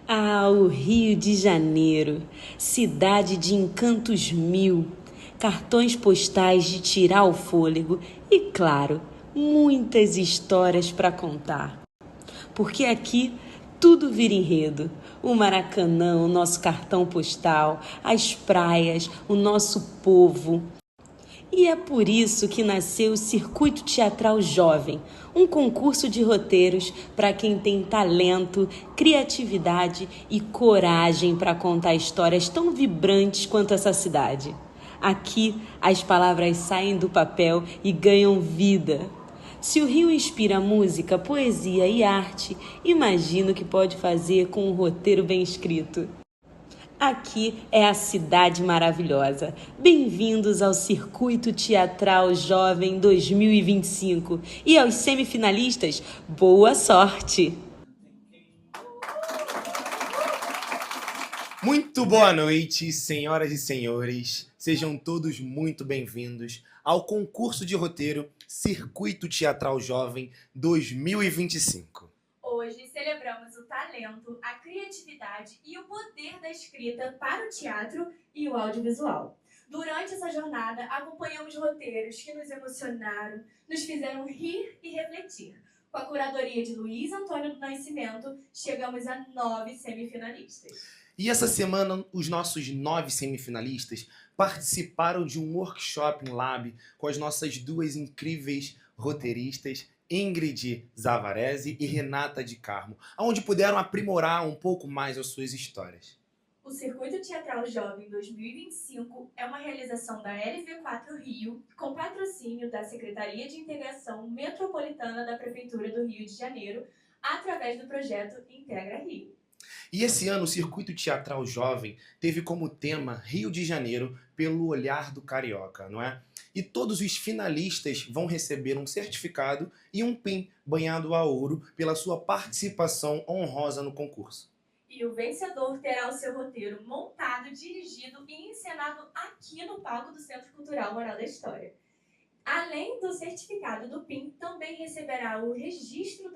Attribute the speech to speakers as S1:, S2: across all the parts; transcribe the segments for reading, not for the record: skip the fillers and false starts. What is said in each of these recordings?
S1: Ah, o Rio de Janeiro, cidade de encantos mil, cartões postais de tirar o fôlego e, claro, muitas histórias para contar. Porque aqui tudo vira enredo. O Maracanã, o nosso cartão postal, as praias, o nosso povo. E é por isso que nasceu o Circuito Teatral Jovem, um concurso de roteiros para quem tem talento, criatividade e coragem para contar histórias tão vibrantes quanto essa cidade. Aqui, as palavras saem do papel e ganham vida. Se o Rio inspira música, poesia e arte, imagino o que pode fazer com um roteiro bem escrito. Aqui é a cidade maravilhosa. Bem-vindos ao Circuito Teatral Jovem 2025 e aos semifinalistas, boa sorte!
S2: Muito boa noite, senhoras e senhores. Sejam todos muito bem-vindos ao concurso de roteiro Circuito Teatral Jovem 2025.
S3: Hoje celebramos o talento, a criatividade e o poder da escrita para o teatro e o audiovisual. Durante essa jornada, acompanhamos roteiros que nos emocionaram, nos fizeram rir e refletir. Com a curadoria de Luiz Antônio do Nascimento, chegamos a 9 semifinalistas.
S2: E essa semana, os nossos 9 semifinalistas participaram de um workshop em Lab com as nossas duas incríveis roteiristas, Ingrid Zavarese e Renata de Carmo, onde puderam aprimorar um pouco mais as suas histórias.
S3: O Circuito Teatral Jovem 2025 é uma realização da LV4 Rio, com patrocínio da Secretaria de Integração Metropolitana da Prefeitura do Rio de Janeiro, através do projeto Integra Rio.
S2: E esse ano o Circuito Teatral Jovem teve como tema Rio de Janeiro pelo olhar do carioca, não é? E todos os finalistas vão receber um certificado e um PIN banhado a ouro pela sua participação honrosa no concurso.
S3: E o vencedor terá o seu roteiro montado, dirigido e encenado aqui no palco do Centro Cultural Moral da História. Além do certificado do PIN, também receberá o registro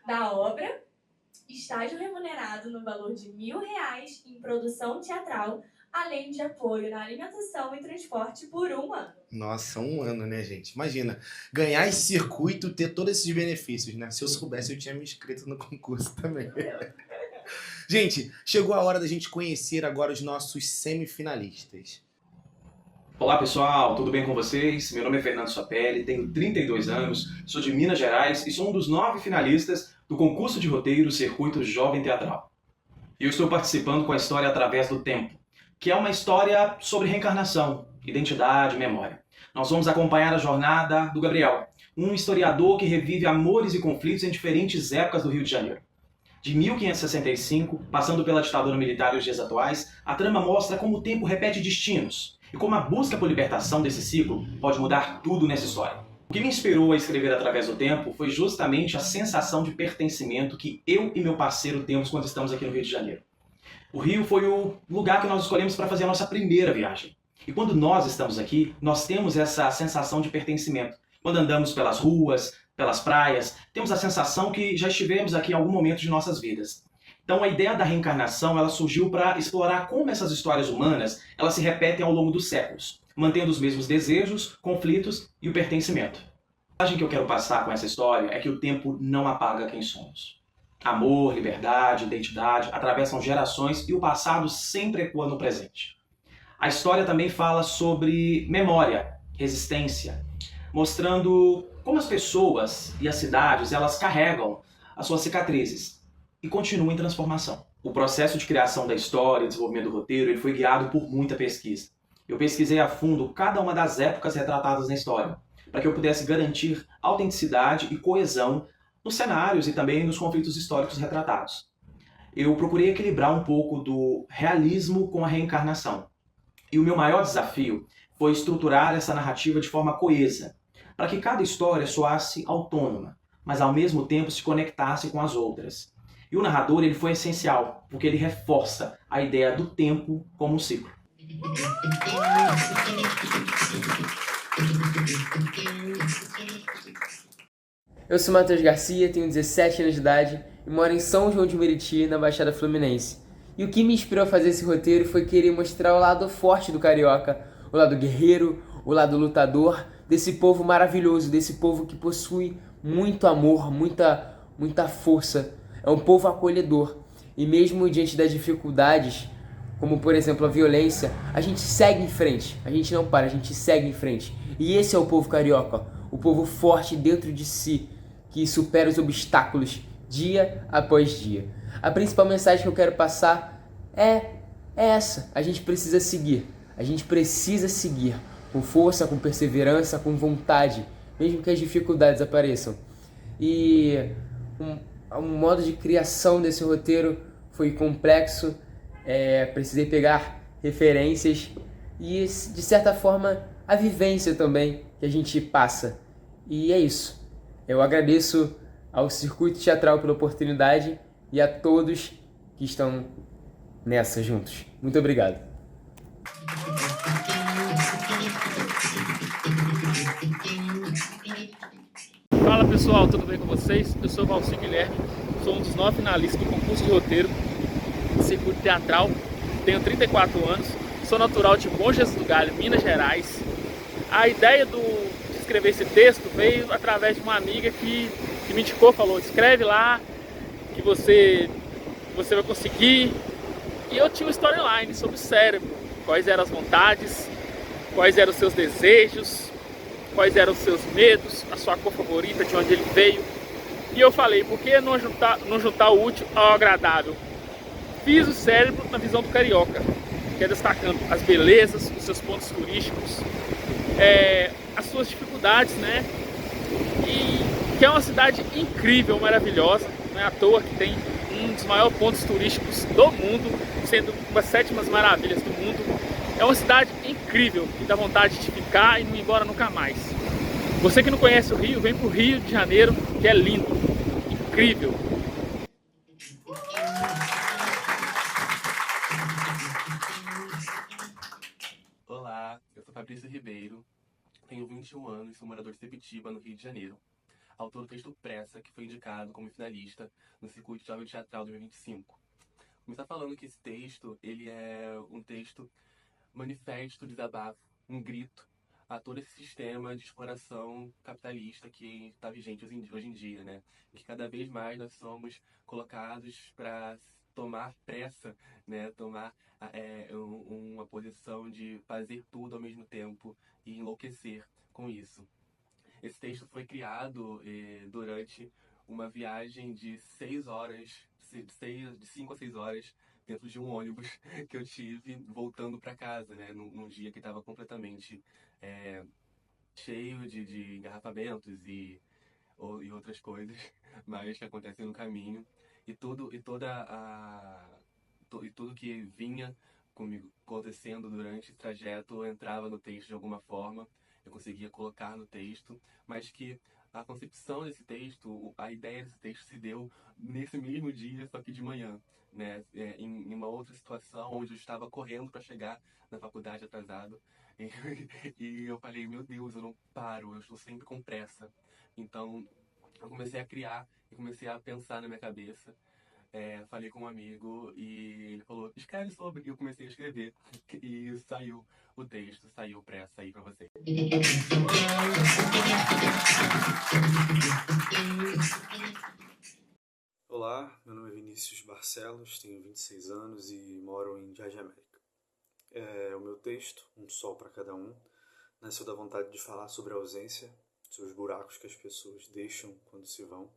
S3: da obra, estágio remunerado no valor de R$1.000 em produção teatral, além de apoio na alimentação e transporte por 1 ano.
S2: Nossa, 1 ano, né, gente? Imagina, ganhar esse circuito, ter todos esses benefícios, né? Se eu soubesse, eu tinha me inscrito no concurso também. Gente, chegou a hora da gente conhecer agora os nossos semifinalistas.
S4: Olá pessoal, tudo bem com vocês? Meu nome é Fernando Sopelli, tenho 32 anos, sou de Minas Gerais e sou um dos 9 finalistas do concurso de roteiro Circuito Jovem Teatral. E eu estou participando com a história Através do Tempo, que é uma história sobre reencarnação, identidade e memória. Nós vamos acompanhar a jornada do Gabriel, um historiador que revive amores e conflitos em diferentes épocas do Rio de Janeiro. De 1565, passando pela ditadura militar e os dias atuais, a trama mostra como o tempo repete destinos e como a busca por libertação desse ciclo pode mudar tudo nessa história. O que me inspirou a escrever Através do Tempo foi justamente a sensação de pertencimento que eu e meu parceiro temos quando estamos aqui no Rio de Janeiro. O Rio foi o lugar que nós escolhemos para fazer a nossa primeira viagem. E quando nós estamos aqui, nós temos essa sensação de pertencimento. Quando andamos pelas ruas, pelas praias, temos a sensação que já estivemos aqui em algum momento de nossas vidas. Então a ideia da reencarnação ela surgiu para explorar como essas histórias humanas elas se repetem ao longo dos séculos, mantendo os mesmos desejos, conflitos e o pertencimento. A mensagem que eu quero passar com essa história é que o tempo não apaga quem somos. Amor, liberdade, identidade atravessam gerações e o passado sempre ecoa no presente. A história também fala sobre memória, resistência, mostrando como as pessoas e as cidades elas carregam as suas cicatrizes e continuam em transformação. O processo de criação da história e desenvolvimento do roteiro ele foi guiado por muita pesquisa. Eu pesquisei a fundo cada uma das épocas retratadas na história, para que eu pudesse garantir autenticidade e coesão nos cenários e também nos conflitos históricos retratados. Eu procurei equilibrar um pouco do realismo com a reencarnação. E o meu maior desafio foi estruturar essa narrativa de forma coesa, para que cada história soasse autônoma, mas ao mesmo tempo se conectasse com as outras. E o narrador ele foi essencial, porque ele reforça a ideia do tempo como um ciclo.
S5: Eu sou Matheus Garcia, tenho 17 anos de idade e moro em São João de Meriti, na Baixada Fluminense. E o que me inspirou a fazer esse roteiro foi querer mostrar o lado forte do carioca, o lado guerreiro, o lado lutador, desse povo maravilhoso, desse povo que possui muito amor, muita força. É um povo acolhedor. E mesmo diante das dificuldades, como por exemplo a violência, a gente segue em frente, a gente não para, a gente segue em frente. E esse é o povo carioca, o povo forte dentro de si, que supera os obstáculos dia após dia. A principal mensagem que eu quero passar é essa: a gente precisa seguir, com força, com perseverança, com vontade, mesmo que as dificuldades apareçam. E um modo de criação desse roteiro foi complexo, precisei pegar referências e, de certa forma, a vivência também que a gente passa. E é isso. Eu agradeço ao Circuito Teatral pela oportunidade e a todos que estão nessa juntos. Muito obrigado.
S6: Fala pessoal, tudo bem com vocês? Eu sou Valci Guilherme, sou um dos 9 finalistas do concurso de roteiro do Circuito Teatral, tenho 34 anos, sou natural de Bom Jesus do Galho, Minas Gerais. A ideia de escrever esse texto veio através de uma amiga que me indicou, falou: escreve lá que você vai conseguir. E eu tinha uma storyline sobre o cérebro, quais eram as vontades, quais eram os seus desejos, quais eram os seus medos, a sua cor favorita, de onde ele veio. E eu falei, por que não juntar o útil ao agradável? Fiz o cérebro na visão do carioca, que é destacando as belezas, os seus pontos turísticos, as suas dificuldades, né? E que é uma cidade incrível, maravilhosa, não é à toa que tem um dos maiores pontos turísticos do mundo, sendo uma das 7 maravilhas do mundo. É uma cidade incrível, que dá vontade de ficar e não ir embora nunca mais. Você que não conhece o Rio, vem pro Rio de Janeiro, que é lindo, incrível.
S7: Olá, eu sou Fabrício Ribeiro, tenho 21 anos e sou morador de Sepitiba, no Rio de Janeiro. Autor do texto Pressa, que foi indicado como finalista no Circuito Jovem Teatral 2025. Vou começar falando que esse texto, ele é um texto manifesto, desabafo, um grito a todo esse sistema de exploração capitalista que está vigente hoje em dia, né? E que cada vez mais nós somos colocados para tomar pressa, né? Tomar uma posição de fazer tudo ao mesmo tempo e enlouquecer com isso. Esse texto foi criado durante uma viagem de 6 horas, de 5 a 6 horas, dentro de um ônibus que eu tive voltando para casa, né? Num dia que estava completamente cheio de engarrafamentos e outras coisas, mas que acontecem no caminho. E tudo que vinha comigo acontecendo durante esse trajeto entrava no texto de alguma forma, eu conseguia colocar no texto, mas que a concepção desse texto, a ideia desse texto se deu nesse mesmo dia, só que de manhã, né? Em uma outra situação onde eu estava correndo para chegar na faculdade atrasado. E eu falei, meu Deus, eu não paro, eu estou sempre com pressa. Então eu comecei a criar e comecei a pensar na minha cabeça. Falei com um amigo e ele falou, escreve sobre, e eu comecei a escrever. E saiu o texto, saiu Pressa aí pra você.
S8: Olá, meu nome é Vinícius Barcelos, tenho 26 anos e moro em Jardim América. O meu texto, Um Sol para Cada Um, nasceu da vontade de falar sobre a ausência, sobre os buracos que as pessoas deixam quando se vão.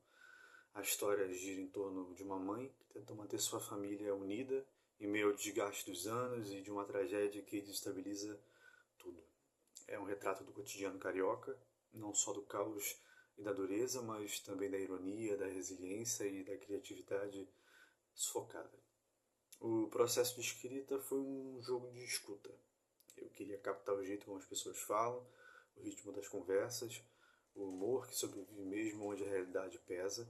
S8: A história gira em torno de uma mãe que tenta manter sua família unida em meio ao desgaste dos anos e de uma tragédia que desestabiliza tudo. É um retrato do cotidiano carioca, não só do caos e da dureza, mas também da ironia, da resiliência e da criatividade sufocada. O processo de escrita foi um jogo de escuta. Eu queria captar o jeito como as pessoas falam, o ritmo das conversas, o humor que sobrevive mesmo onde a realidade pesa.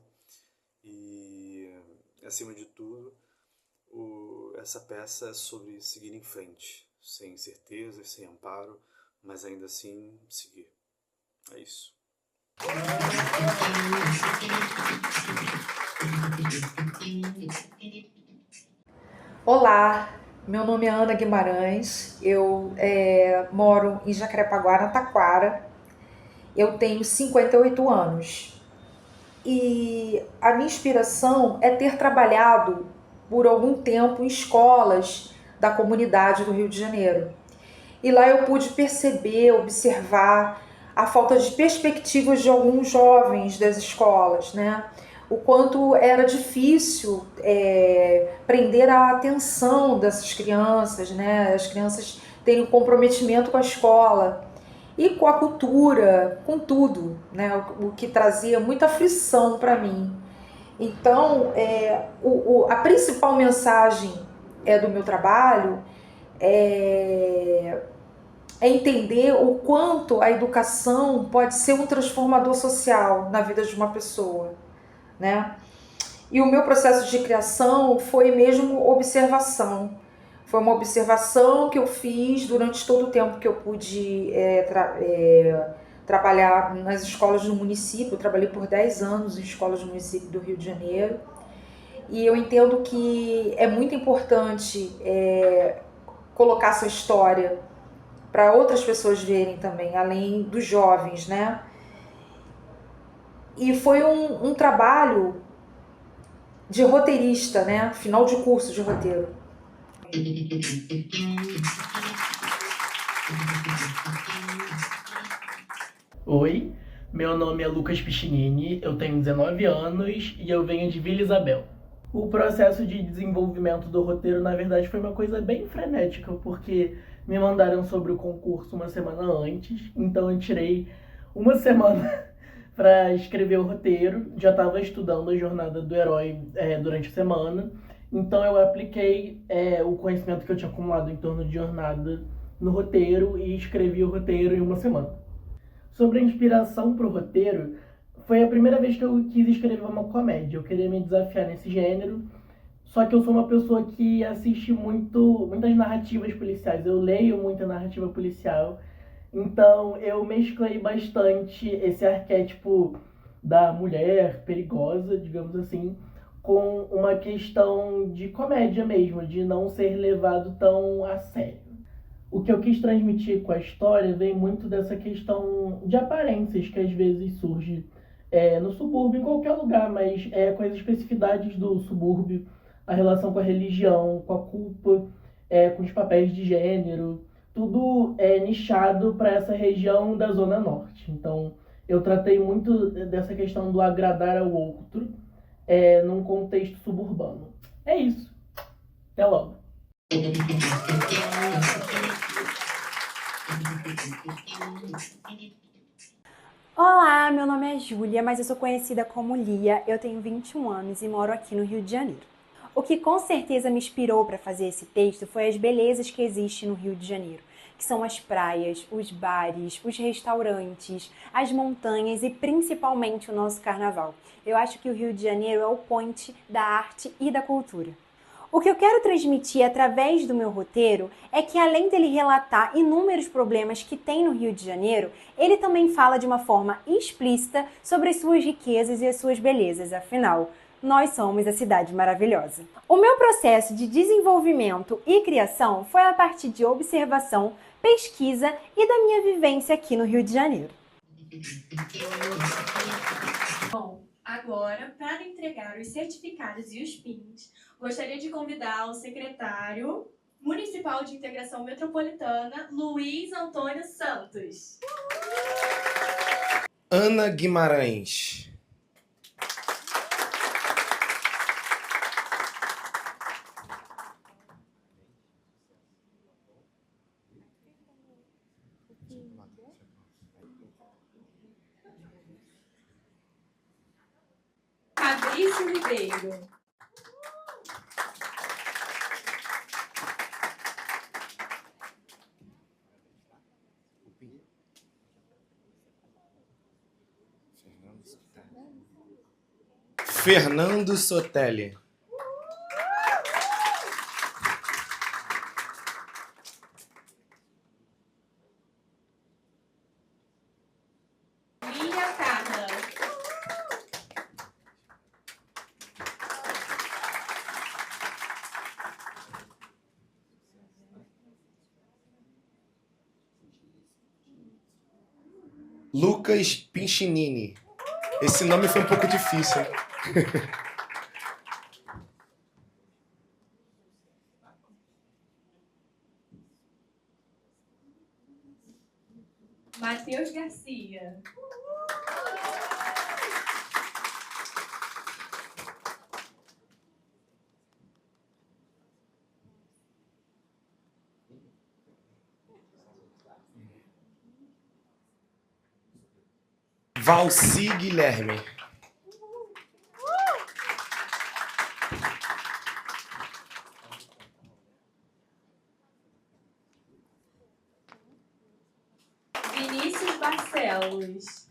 S8: E, acima de tudo, essa peça é sobre seguir em frente, sem incertezas, sem amparo, mas ainda assim seguir. É isso.
S9: Olá, meu nome é Ana Guimarães, eu moro em Jacarepaguá, na Taquara, eu tenho 58 anos e a minha inspiração é ter trabalhado por algum tempo em escolas da comunidade do Rio de Janeiro. E lá eu pude perceber, observar a falta de perspectivas de alguns jovens das escolas, né? O quanto era difícil prender a atenção dessas crianças, né? As crianças terem um comprometimento com a escola e com a cultura, com tudo, né? O que trazia muita aflição para mim. Então, a principal mensagem do meu trabalho é entender o quanto a educação pode ser um transformador social na vida de uma pessoa, né? E o meu processo de criação foi mesmo observação. Foi uma observação que eu fiz durante todo o tempo que eu pude trabalhar nas escolas do município. Eu trabalhei por 10 anos em escolas do município do Rio de Janeiro. E eu entendo que é muito importante colocar essa história para outras pessoas verem também, além dos jovens, né? E foi um trabalho de roteirista, né? Final de curso de roteiro.
S10: Oi, meu nome é Lucas Piccinini, eu tenho 19 anos e eu venho de Vila Isabel. O processo de desenvolvimento do roteiro, na verdade, foi uma coisa bem frenética, porque me mandaram sobre o concurso uma semana antes, então eu tirei uma semana para escrever o roteiro. Já estava estudando a jornada do herói durante a semana, então eu apliquei o conhecimento que eu tinha acumulado em torno de jornada no roteiro e escrevi o roteiro em uma semana. Sobre a inspiração para o roteiro, foi a primeira vez que eu quis escrever uma comédia. Eu queria me desafiar nesse gênero, só que eu sou uma pessoa que assiste muitas narrativas policiais. Eu leio muita narrativa policial, então eu mesclei bastante esse arquétipo da mulher perigosa, digamos assim, com uma questão de comédia mesmo, de não ser levado tão a sério. O que eu quis transmitir com a história vem muito dessa questão de aparências que às vezes surge no subúrbio, em qualquer lugar, mas com as especificidades do subúrbio, a relação com a religião, com a culpa, com os papéis de gênero, tudo nichado para essa região da Zona Norte. Então, eu tratei muito dessa questão do agradar ao outro num contexto suburbano. É isso. Até logo.
S11: Olá, meu nome é Júlia, mas eu sou conhecida como Lia, eu tenho 21 anos e moro aqui no Rio de Janeiro. O que com certeza me inspirou para fazer esse texto foi as belezas que existem no Rio de Janeiro, que são as praias, os bares, os restaurantes, as montanhas e principalmente o nosso carnaval. Eu acho que o Rio de Janeiro é o point da arte e da cultura. O que eu quero transmitir através do meu roteiro é que, além dele relatar inúmeros problemas que tem no Rio de Janeiro, ele também fala de uma forma explícita sobre as suas riquezas e as suas belezas, afinal, nós somos a cidade maravilhosa. O meu processo de desenvolvimento e criação foi a partir de observação, pesquisa e da minha vivência aqui no Rio de Janeiro.
S3: Bom, agora, para entregar os certificados e os pins, gostaria de convidar o secretário municipal de integração metropolitana, Luiz Antônio Santos.
S2: Ana Guimarães.
S3: Fabrício Ribeiro.
S2: Fernando Sotelli.
S3: Lia Carla.
S2: Lucas Piccinini. Esse nome foi um pouco difícil.
S3: Matheus Garcia.
S2: Valci Guilherme.
S3: Vinícius Barcelos.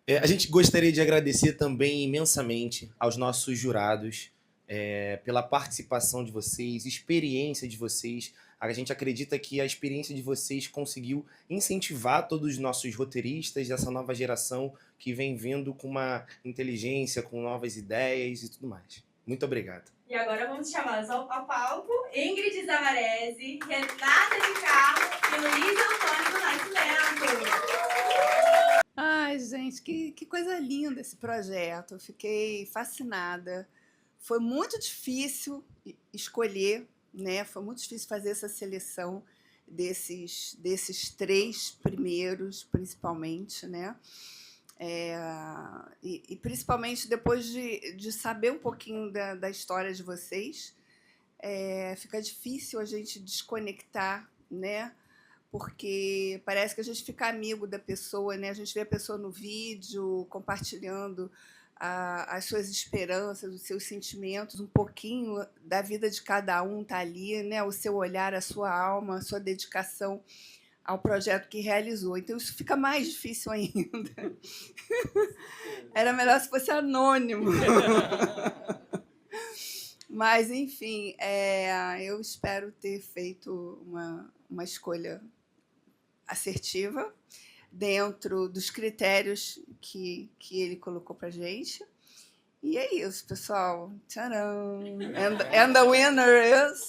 S2: A gente gostaria de agradecer também imensamente aos nossos jurados pela participação de vocês, experiência de vocês. A gente acredita que a experiência de vocês conseguiu incentivar todos os nossos roteiristas dessa nova geração que vem vindo com uma inteligência, com novas ideias e tudo mais. Muito obrigado.
S3: E agora vamos chamar ao palco Ingrid Zavarese, Renata de Carmo e Luiz Antônio do Nascimento.
S12: Ai, gente, que coisa linda esse projeto. Eu fiquei fascinada. Foi muito difícil escolher, né? Foi muito difícil fazer essa seleção desses 3 primeiros, principalmente, né? E principalmente depois de saber um pouquinho da história de vocês, fica difícil a gente desconectar, né? Porque parece que a gente fica amigo da pessoa, né? A gente vê a pessoa no vídeo, compartilhando as suas esperanças, os seus sentimentos, um pouquinho da vida de cada um está ali, né? O seu olhar, a sua alma, a sua dedicação ao projeto que realizou. Então, isso fica mais difícil ainda. Era melhor se fosse anônimo. Mas, enfim, eu espero ter feito uma escolha assertiva dentro dos critérios que ele colocou para a gente. E é isso, pessoal. Tcharam! And the winner is...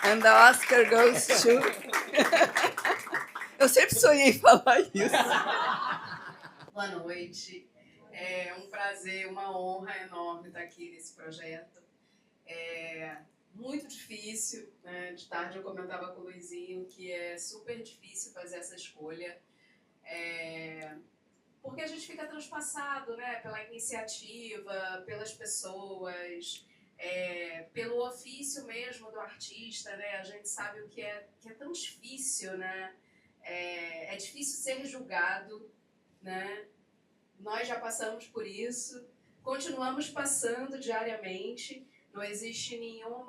S12: And the Oscar goes to... Eu sempre sonhei em falar isso.
S13: Boa noite. É um prazer, uma honra enorme estar aqui nesse projeto. Muito difícil, né? De tarde eu comentava com o Luizinho que é super difícil fazer essa escolha, porque a gente fica transpassado, né? Pela iniciativa, pelas pessoas, pelo ofício mesmo do artista, né? A gente sabe o que é tão difícil, né? É difícil ser julgado, né? Nós já passamos por isso, continuamos passando diariamente. Não existe nenhuma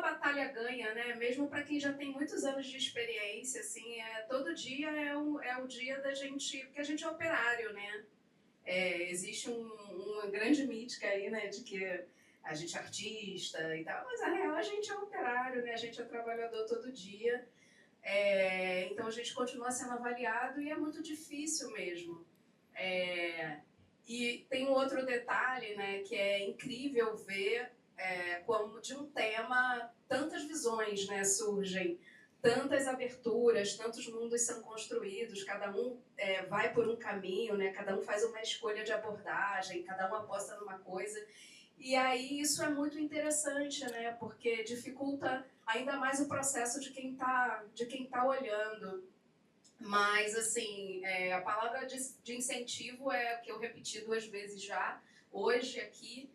S13: batalha ganha, né? Mesmo para quem já tem muitos anos de experiência, assim, todo dia é o dia da gente, porque a gente é operário, né? Existe uma grande mítica aí, né, de que a gente é artista e tal, mas na real a gente é operário, né? A gente é trabalhador todo dia. Então a gente continua sendo avaliado e é muito difícil mesmo. E tem um outro detalhe, né, que é incrível ver como de um tema tantas visões, né, surgem, tantas aberturas, tantos mundos são construídos, cada um vai por um caminho, né, cada um faz uma escolha de abordagem, cada um aposta numa coisa. E aí isso é muito interessante, né, porque dificulta ainda mais o processo de quem tá olhando. Mas, assim, a palavra de incentivo é o que eu repeti 2 vezes já, hoje aqui,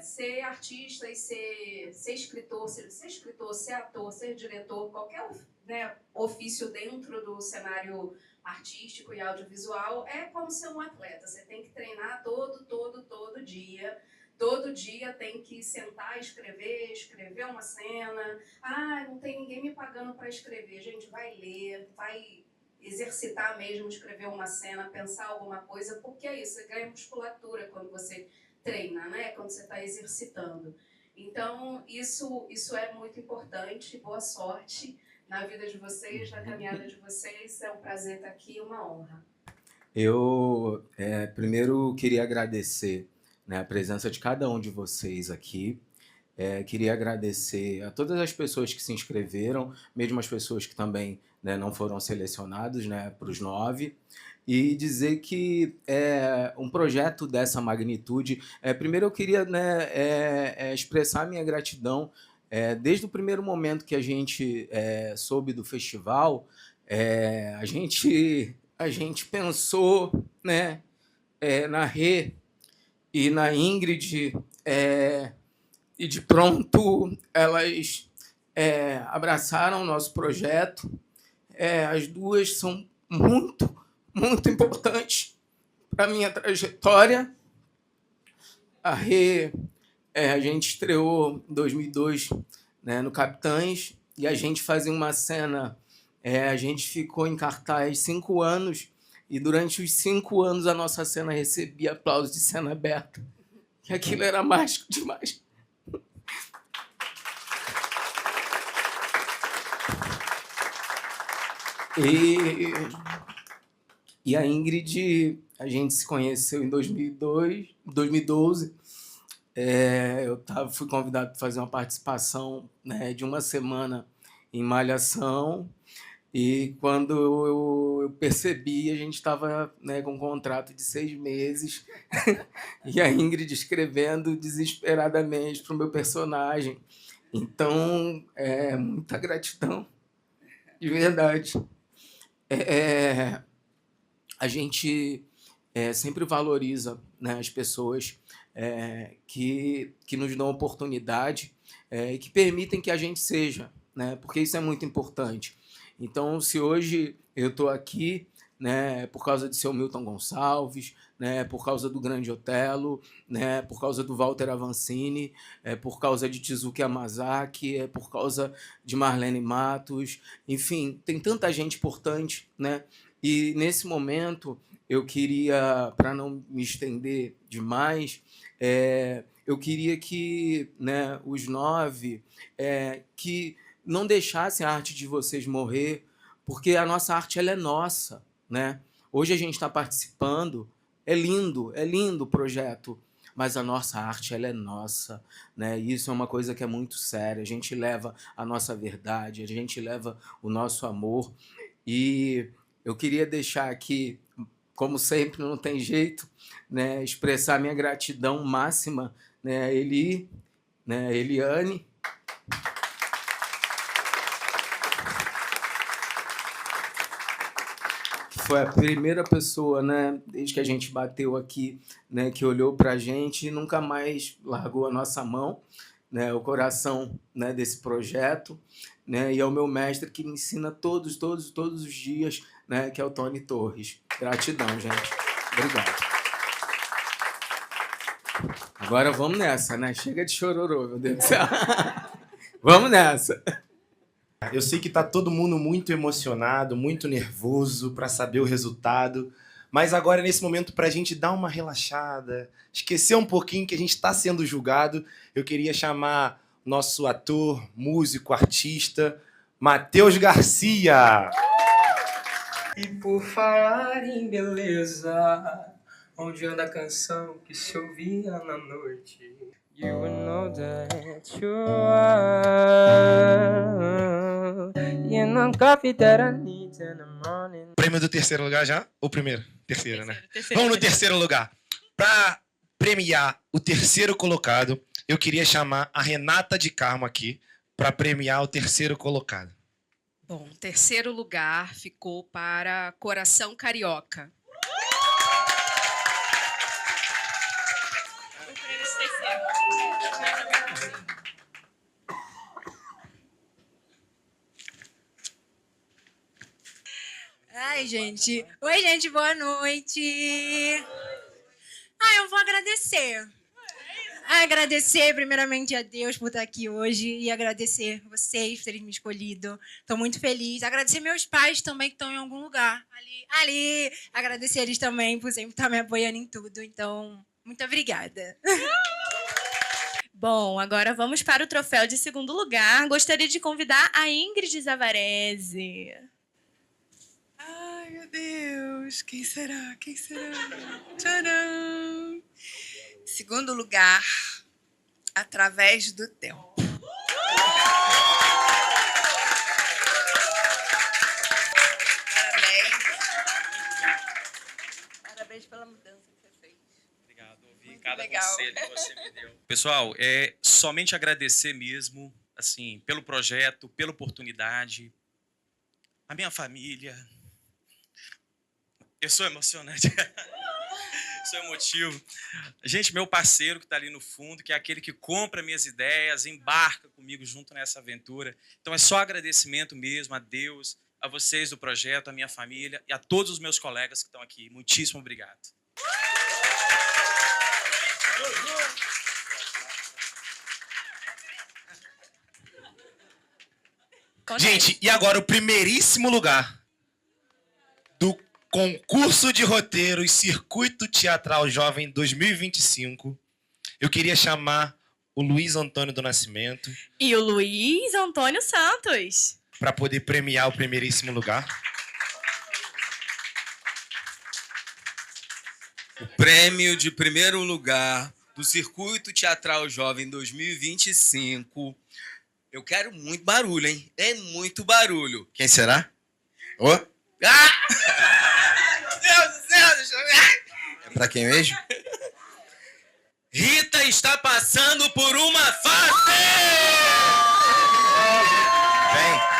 S13: ser artista e ser escritor, ser ator, ser diretor, qualquer, né, ofício dentro do cenário artístico e audiovisual é como ser um atleta. Você tem que treinar todo dia. Todo dia tem que sentar e escrever uma cena. Não tem ninguém me pagando para escrever. Gente, vai ler, vai exercitar mesmo, escrever uma cena, pensar alguma coisa, porque é isso, você ganha musculatura quando você treina, né? Quando você está exercitando. Então, isso é muito importante. Boa sorte na vida de vocês, na caminhada de vocês. É um prazer estar aqui, uma honra.
S14: Eu primeiro queria agradecer, né, a presença de cada um de vocês aqui. Queria agradecer a todas as pessoas que se inscreveram, mesmo as pessoas que também, né, não foram selecionados, né, para os 9, e dizer que um projeto dessa magnitude... primeiro eu queria, né, expressar minha gratidão. Desde o primeiro momento que a gente soube do festival, a gente pensou, né, na Rê e na Ingrid, e de pronto elas abraçaram o nosso projeto. As duas são muito, muito importantes para a minha trajetória. A Rê, a gente estreou em 2002, né, no Capitães, e a gente fazia uma cena, a gente ficou em cartaz 5 anos, e durante os 5 anos a nossa cena recebia aplausos de cena aberta. E aquilo era mágico demais. E a Ingrid, a gente se conheceu em 2012. Fui convidado para fazer uma participação, né, de uma semana em Malhação, e quando eu percebi, a gente estava, né, com um contrato de 6 meses, e a Ingrid escrevendo desesperadamente para o meu personagem. Então, muita gratidão, de verdade. A gente sempre valoriza, né, as pessoas que nos dão oportunidade e que permitem que a gente seja, né, porque isso é muito importante. Então, se hoje eu estou aqui, né, por causa de seu Milton Gonçalves, né, por causa do Grande Otelo, né, por causa do Walter Avancini, por causa de Tizuki Yamazaki, por causa de Marlene Matos, enfim, tem tanta gente importante, né? E, nesse momento, eu queria, para não me estender demais, eu queria que, né, os 9 que não deixassem a arte de vocês morrer, porque a nossa arte ela é nossa, né? Hoje a gente está participando, é lindo o projeto, mas a nossa arte ela é nossa, né? E isso é uma coisa que é muito séria. A gente leva a nossa verdade, a gente leva o nosso amor. E eu queria deixar aqui, como sempre, não tem jeito, né, expressar minha gratidão máxima, né, a Eli, né, a Eliane, que foi a primeira pessoa, né, desde que a gente bateu aqui, né, que olhou para a gente e nunca mais largou a nossa mão, né, o coração, né, desse projeto, né, e é o meu mestre que me ensina todos os dias, né, que é o Tony Torres. Gratidão, gente. Obrigado. Agora vamos nessa, né? Chega de chororô, meu Deus do céu. Vamos nessa.
S2: Eu sei que tá todo mundo muito emocionado, muito nervoso para saber o resultado, mas agora, nesse momento, para a gente dar uma relaxada, esquecer um pouquinho que a gente está sendo julgado, eu queria chamar nosso ator, músico, artista, Matheus Garcia.
S15: E por falar em beleza, onde anda a canção que se ouvia na noite? You will know that you are in the coffee that I need in the morning.
S2: Prêmio do terceiro lugar já? Ou primeiro? Terceiro, né?
S15: Terceiro.
S2: Vamos no terceiro lugar. Para premiar o terceiro colocado, eu queria chamar a Renata de Carmo aqui para premiar o terceiro colocado.
S13: Bom, terceiro lugar ficou para Coração Carioca.
S16: Ai, gente. Oi, gente, boa noite. Eu vou agradecer. Agradecer primeiramente a Deus por estar aqui hoje e agradecer vocês por terem me escolhido. Estou muito feliz. Agradecer meus pais também que estão em algum lugar. Ali. Agradecer eles também por sempre estar me apoiando em tudo. Então, muito obrigada.
S3: Bom, agora vamos para o troféu de segundo lugar. Gostaria de convidar a Ingrid Zavarese.
S12: Ai, meu Deus. Quem será? Quem será? Tcharam! Segundo lugar, Através do Tempo. Parabéns pela mudança que você fez.
S17: Obrigado, ouvi
S12: Muito
S17: cada
S12: legal.
S17: conselho que você me deu. Pessoal, é somente agradecer mesmo, assim, pelo projeto, pela oportunidade, a minha família. Eu sou emocionante. Sou emotivo. Gente, meu parceiro que está ali no fundo, que é aquele que compra minhas ideias, embarca comigo junto nessa aventura. Então é só agradecimento mesmo a Deus, a vocês do projeto, a minha família e a todos os meus colegas que estão aqui. Muitíssimo obrigado.
S2: Gente, e agora o primeiríssimo lugar do concurso de roteiros Circuito Teatral Jovem 2025. Eu queria chamar o Luiz Antônio do Nascimento
S18: E o Luiz Antônio Santos.
S2: para poder premiar o primeiríssimo lugar.
S19: O prêmio de primeiro lugar do Circuito Teatral Jovem 2025. Eu quero muito barulho, hein? É muito barulho.
S2: Quem será? Ô?
S19: Ah! Meu Deus do céu, deixa eu ver.
S2: É pra quem mesmo?
S19: Rita está passando por uma fase!
S2: Vem.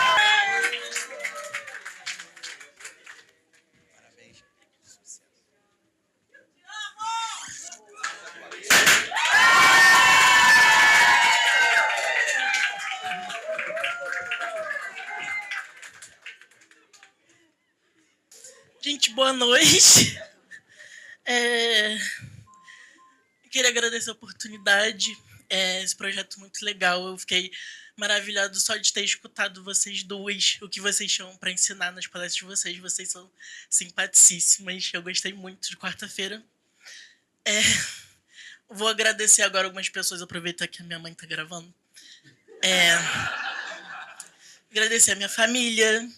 S20: Gente, boa noite. Queria agradecer a oportunidade. Esse projeto muito legal. Eu fiquei maravilhado só de ter escutado vocês duas, o que vocês chamam para ensinar nas palestras de vocês. Vocês são simpaticíssimas. Eu gostei muito de quarta-feira. Vou agradecer agora algumas pessoas, aproveitar que a minha mãe está gravando. Agradecer a minha família,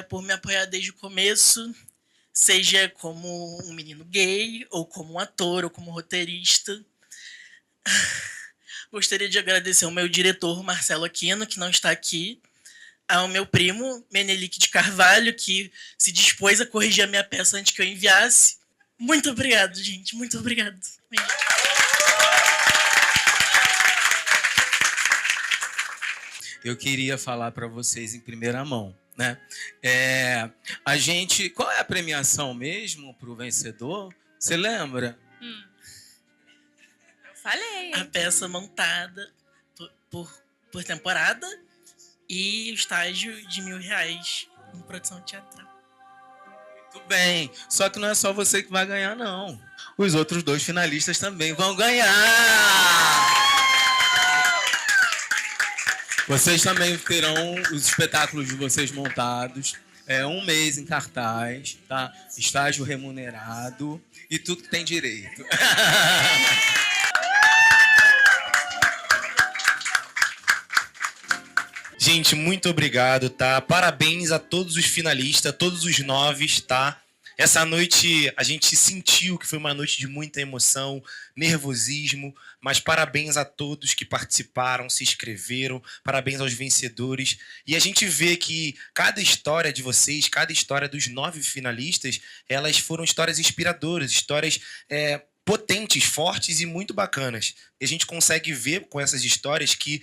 S20: por me apoiar desde o começo, seja como um menino gay, ou como um ator, ou como roteirista. Gostaria de agradecer ao meu diretor, Marcelo Aquino, que não está aqui, ao meu primo, Menelik de Carvalho, que se dispôs a corrigir a minha peça antes que eu enviasse. Muito obrigado, gente. Muito obrigado.
S19: Eu queria falar para vocês em primeira mão, né? A gente, qual é a premiação mesmo para o vencedor? Você lembra?
S18: Eu falei.
S20: A peça montada por temporada e o estágio de R$1.000 em produção teatral.
S19: Tudo bem, só que não é só você que vai ganhar, não. Os outros 2 finalistas também vão ganhar! Vocês também terão os espetáculos de vocês montados. 1 mês em cartaz, tá? Estágio remunerado e tudo que tem direito.
S2: Gente, muito obrigado, tá? Parabéns a todos os finalistas, todos os 9, tá? Essa noite a gente sentiu que foi uma noite de muita emoção, nervosismo, mas parabéns a todos que participaram, se inscreveram, parabéns aos vencedores. E a gente vê que cada história de vocês, cada história dos 9 finalistas, elas foram histórias inspiradoras, histórias potentes, fortes e muito bacanas. E a gente consegue ver com essas histórias que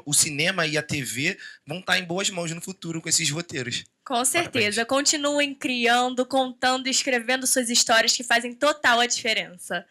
S2: o cinema e a TV vão estar em boas mãos no futuro com esses roteiros.
S18: Com certeza. Continuem criando, contando e escrevendo suas histórias que fazem total a diferença.